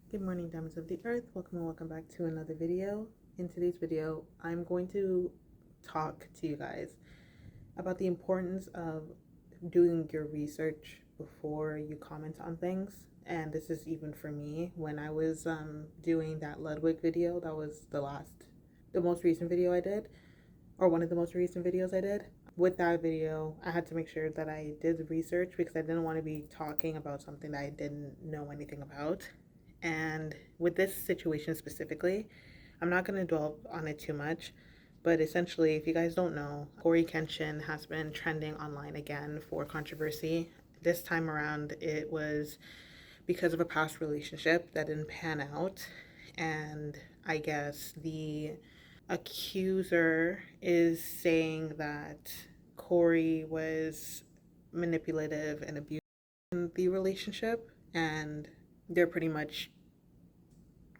Good morning, diamonds of the earth. Welcome and welcome back to another video. In today's video, I'm going to talk to you guys about the importance of doing your research before you comment on things. And this is even for me. When I was doing that Ludwig video, that was the most recent video I did, or one of the most recent videos I did. With that video, I had to make sure that I did the research because I didn't want to be talking about something that I didn't know anything about. And with this situation specifically, I'm not going to dwell on it too much, but essentially, if you guys don't know, CoryxKenshin has been trending online again for controversy. This time around, it was because of a past relationship that didn't pan out. And I guess the accuser is saying that Cory was manipulative and abusive in the relationship, and they're pretty much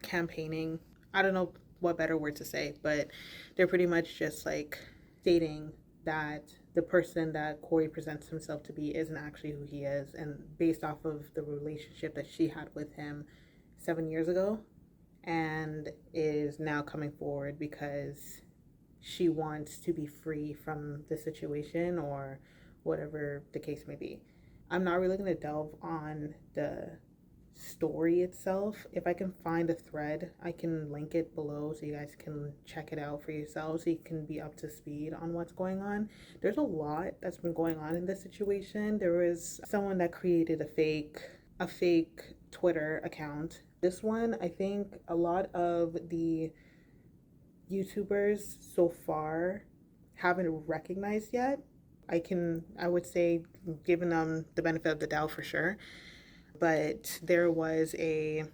campaigning. I don't know what better word to say, but they're pretty much just like stating that the person that Cory presents himself to be isn't actually who he is, and based off of the relationship that she had with him 7 years ago, and is now coming forward because she wants to be free from the situation or whatever the case may be. I'm not really going to delve on the story itself. If I can find a thread, I can link it below so you guys can check it out for yourselves so you can be up to speed on what's going on. There's a lot that's been going on in this situation. There was someone that created a fake Twitter account. This one, I think a lot of the YouTubers so far haven't recognized yet. I would say, giving them the benefit of the doubt for sure. But there was a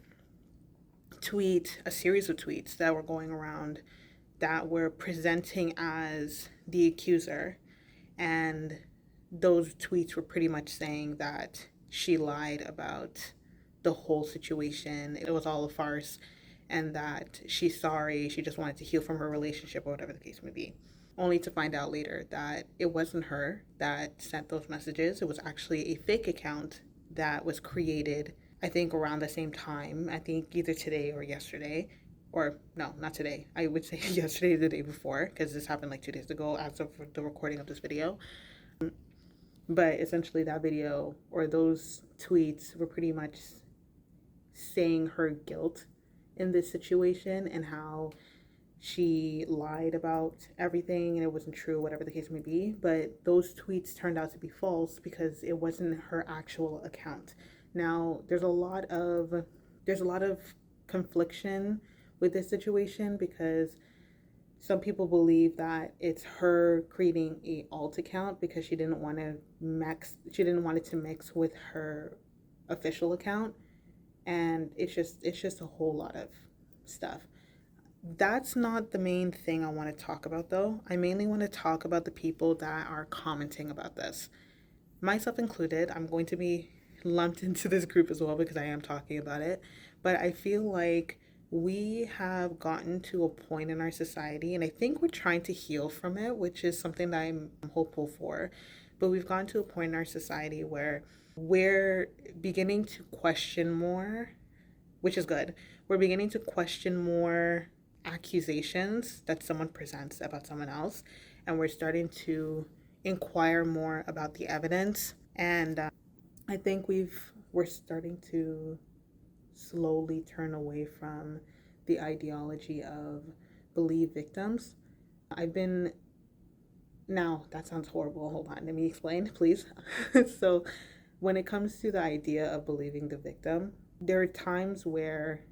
series of tweets that were going around that were presenting as the accuser. And those tweets were pretty much saying that she lied about the whole situation. It was all a farce, and that she's sorry. She just wanted to heal from her relationship or whatever the case may be. Only to find out later that it wasn't her that sent those messages. It was actually a fake account that was created, I think, around the same time. I think either today or yesterday. Or no, not today. I would say yesterday, the day before, because this happened like 2 days ago as of the recording of this video. But essentially, that video or those tweets were pretty much saying her guilt in this situation and how she lied about everything and it wasn't true, whatever the case may be. But those tweets turned out to be false because it wasn't her actual account. Now, there's a lot of confliction with this situation because some people believe that it's her creating a alt account because she didn't want it to mix with her official account, and it's just a whole lot of stuff. That's not the main thing I want to talk about, though. I mainly want to talk about the people that are commenting about this, myself included. I'm going to be lumped into this group as well because I am talking about it. But I feel like we have gotten to a point in our society, and I think we're trying to heal from it, which is something that I'm hopeful for. But we've gotten to a point in our society where we're beginning to question more, which is good. We're beginning to question more accusations that someone presents about someone else, and we're starting to inquire more about the evidence. And I think we're starting to slowly turn away from the ideology of believe victims. I've been Now that sounds horrible. Hold on, let me explain, please. So, when it comes to the idea of believing the victim, there are times where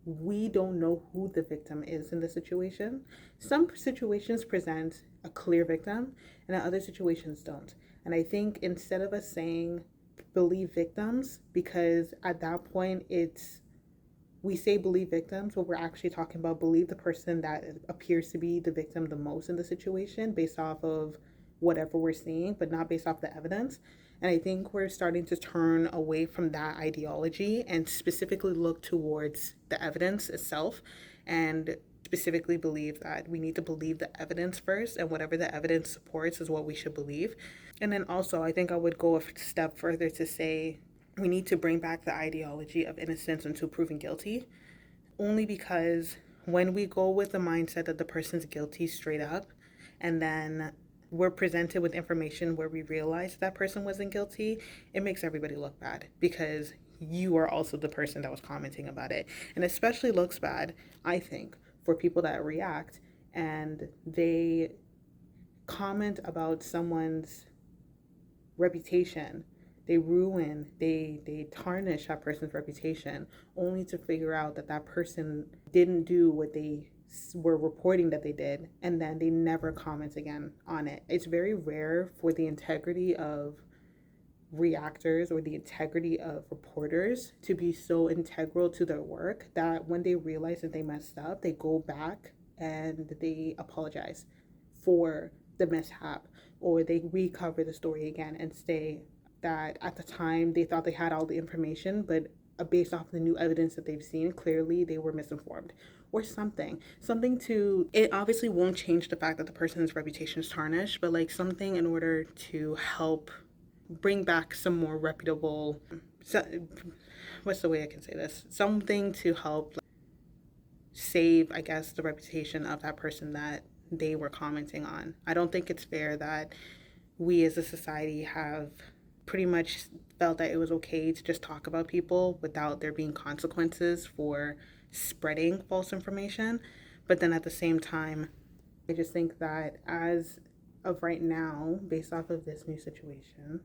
we don't know who the victim is in the situation. Some situations present a clear victim, and other situations don't. And I think instead of us saying believe victims, because at that point we say believe victims, but we're actually talking about believe the person that appears to be the victim the most in the situation based off of whatever we're seeing, but not based off the evidence. And I think we're starting to turn away from that ideology and specifically look towards the evidence itself, and specifically believe that we need to believe the evidence first, and whatever the evidence supports is what we should believe. And then also, I think I would go a step further to say we need to bring back the ideology of innocence until proven guilty, only because when we go with the mindset that the person's guilty straight up, and then we're presented with information where we realize that person wasn't guilty, it makes everybody look bad because you are also the person that was commenting about it. And especially looks bad, I think, for people that react and they comment about someone's reputation. They tarnish that person's reputation only to figure out that that person didn't do what they were reporting that they did, and then they never comment again on it. It's very rare for the integrity of reactors or the integrity of reporters to be so integral to their work that when they realize that they messed up, they go back and they apologize for the mishap, or they recover the story again and say that at the time they thought they had all the information, but based off the new evidence that they've seen, clearly they were misinformed or something to, it obviously won't change the fact that the person's reputation is tarnished, but like something in order to help bring back some more reputable, what's the way I can say this, something to help save, I guess, the reputation of that person that they were commenting on. I don't think it's fair that we as a society have pretty much felt that it was okay to just talk about people without there being consequences for spreading false information. But then at the same time, I just think that as of right now, based off of this new situation,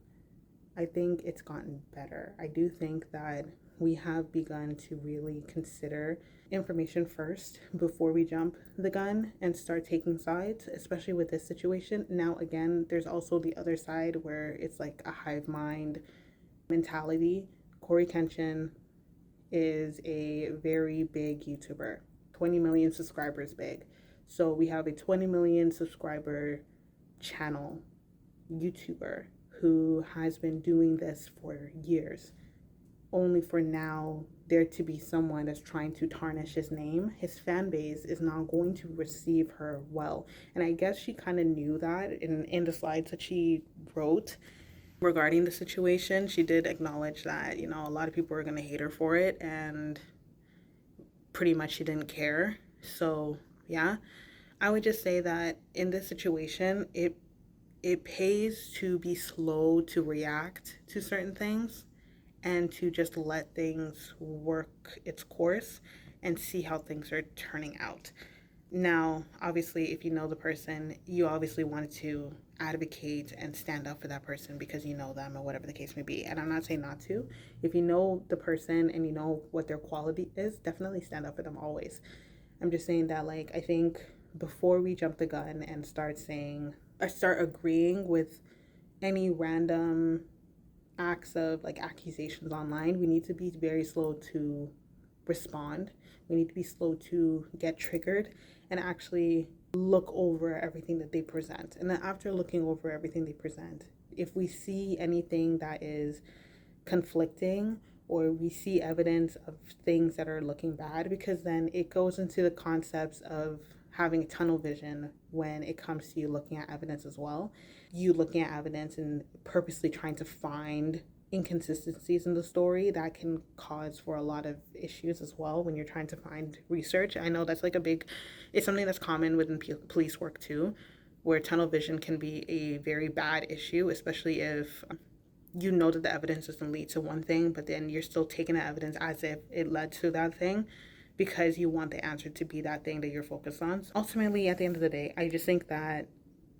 I think it's gotten better. I do think that we have begun to really consider information first before we jump the gun and start taking sides, especially with this situation. Now, again, there's also the other side where it's like a hive mind mentality. CoryxKenshin is a very big YouTuber, 20 million subscribers big. So we have a 20 million subscriber channel YouTuber who has been doing this for years, only for now there to be someone that's trying to tarnish his name. His fan base is not going to receive her well. And I guess she kind of knew that in the slides that she wrote regarding the situation. She did acknowledge that, you know, a lot of people were going to hate her for it, and pretty much she didn't care. So, yeah, I would just say that in this situation, it pays to be slow to react to certain things and to just let things work its course and see how things are turning out. Now, obviously, if you know the person, you obviously want to advocate and stand up for that person because you know them or whatever the case may be. And I'm not saying not to. If you know the person and you know what their quality is, definitely stand up for them always. I'm just saying that, like, I think before we jump the gun and start saying or start agreeing with any random acts of like accusations online, we need to be very slow to respond. We need to be slow to get triggered and actually look over everything that they present. And then after looking over everything they present, if we see anything that is conflicting or we see evidence of things that are looking bad, because then it goes into the concepts of having tunnel vision when it comes to you looking at evidence as well. You looking at evidence and purposely trying to find inconsistencies in the story that can cause for a lot of issues as well when you're trying to find research. I know that's like it's something that's common within police work too, where tunnel vision can be a very bad issue, especially if you know that the evidence doesn't lead to one thing, but then you're still taking the evidence as if it led to that thing because you want the answer to be that thing that you're focused on. So ultimately, at the end of the day, I just think that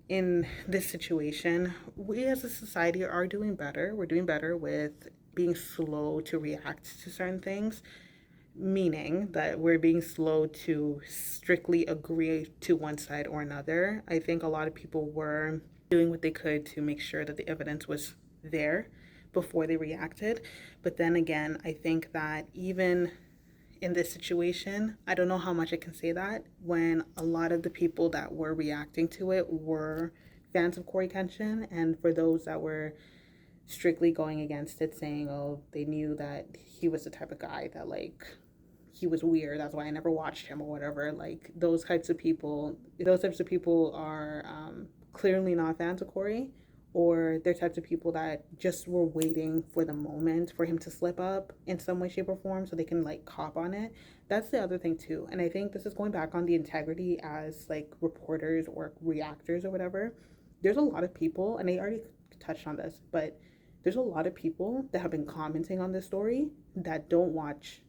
in this situation, we as a society are doing better. We're doing better with being slow to react to certain things, meaning that we're being slow to strictly agree to one side or another. I think a lot of people were doing what they could to make sure that the evidence was there before they reacted. But then again, I think that even in this situation, I don't know how much I can say that when a lot of the people that were reacting to it were fans of CoryxKenshin, and for those that were strictly going against it, saying, oh, they knew that he was the type of guy that, like, he was weird, that's why I never watched him or whatever. Like, those types of people are clearly not fans of Cory, or they're types of people that just were waiting for the moment for him to slip up in some way, shape, or form so they can like cop on it. That's the other thing too. And I think this is going back on the integrity as like reporters or reactors or whatever. There's a lot of people, and I already touched on this, but there's a lot of people that have been commenting on this story that don't watch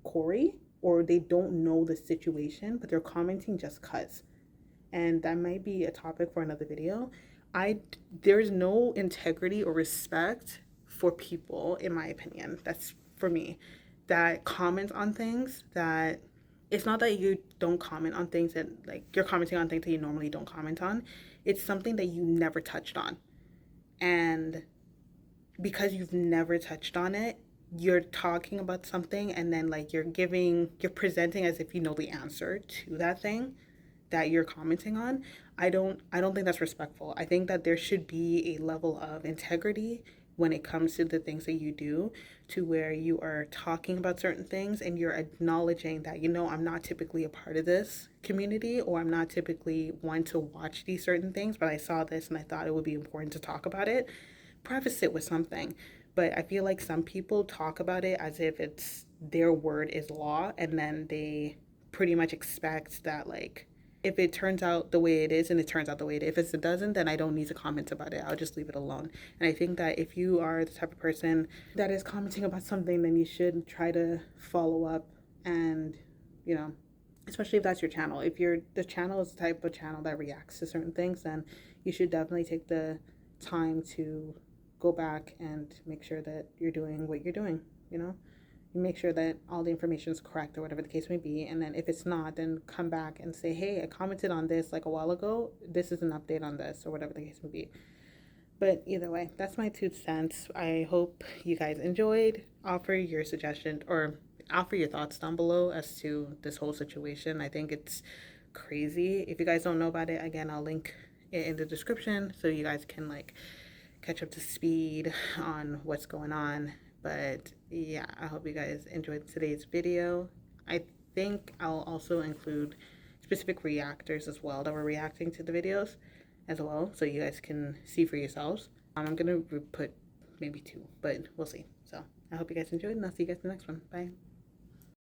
Cory, or they don't know the situation, but they're commenting just cuz. And that might be a topic for another video. I There's no integrity or respect for people, in my opinion. That's for me, that comment on things that, it's not that you don't comment on things that, like, you're commenting on things that you normally don't comment on. It's something that you never touched on. And because you've never touched on it, you're talking about something, and then like you're presenting as if you know the answer to that thing that you're commenting on. I don't think that's respectful. I think that there should be a level of integrity when it comes to the things that you do, to where you are talking about certain things and you're acknowledging that, I'm not typically a part of this community, or I'm not typically one to watch these certain things, but I saw this and I thought it would be important to talk about it. Preface it with something. But I feel like some people talk about it as if it's their word is law, and then they pretty much expect that, like, if it turns out the way it is, and it turns out the way it is. If it doesn't, then I don't need to comment about it. I'll just leave it alone. And I think that if you are the type of person that is commenting about something, then you should try to follow up, and, especially if that's your channel. If the channel is the type of channel that reacts to certain things, then you should definitely take the time to go back and make sure that you're doing what you're doing. You make sure that all the information is correct, or whatever the case may be. And then if it's not, then come back and say, hey, I commented on this like a while ago. This is an update on this, or whatever the case may be. But either way, that's my 2 cents. I hope you guys enjoyed. Offer your suggestion, or offer your thoughts down below as to this whole situation. I think it's crazy. If you guys don't know about it, again, I'll link it in the description so you guys can like catch up to speed on what's going on. But yeah, I hope you guys enjoyed today's video. I think I'll also include specific reactors as well that were reacting to the videos as well, so you guys can see for yourselves. I'm gonna put maybe 2, but we'll see. So I hope you guys enjoyed, and I'll see you guys in the next one. Bye.